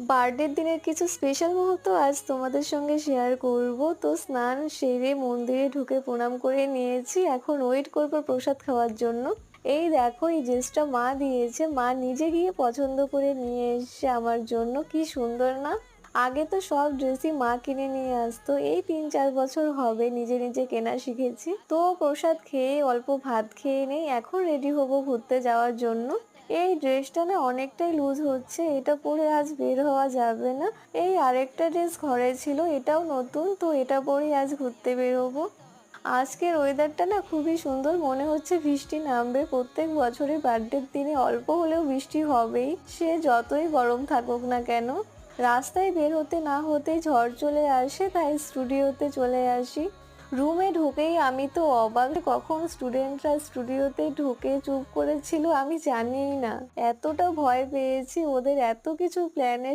বার্থডের দিনের কিছু স্পেশাল মুহূর্ত আজ তোমাদের সঙ্গে শেয়ার করব। তো স্নান সেরে মন্দিরে ঢুকে প্রণাম করে নিয়েছি, এখন ওয়েট করবো প্রসাদ খাওয়ার জন্য। এই দেখো, এই ড্রেসটা মা দিয়েছে, মা নিজে গিয়ে পছন্দ করে নিয়ে এসছে আমার জন্য। কি সুন্দর না? আগে তো সব ড্রেসই মা কিনে নিয়ে আসতো, এই 3-4 বছর হবে নিজে নিজে কেনা শিখেছি। তো প্রসাদ খেয়ে অল্প ভাত খেয়ে নেই, এখন রেডি হব ঘুরতে যাওয়ার জন্য। এই ড্রেসটা না অনেকটাই লুজ হচ্ছে, এটা পরে আজ বের হওয়া যাবে না। এই আরেকটা ড্রেস ঘরে ছিল, এটাও নতুন, তো এটা পরেই আজ ঘুরতে বেরোবো। আজকের ওয়েদারটা না খুবই সুন্দর, মনে হচ্ছে বৃষ্টি নামবে। প্রত্যেক বছরই বার্থডের দিনে অল্প হলেও বৃষ্টি হবেই, সে যতই গরম থাকুক না কেন। রাস্তায় বের হতে না হতেই ঝড় চলে আসে, তাই স্টুডিওতে চলে আসি। রুমে ঢুকেই আমি তো অবাক, কখন স্টুডেন্টরা স্টুডিওতে ঢুকে চুপ করেছিল আমি জানিই না। এতটা ভয় পেয়েছি ওদের এত কিছু প্ল্যানের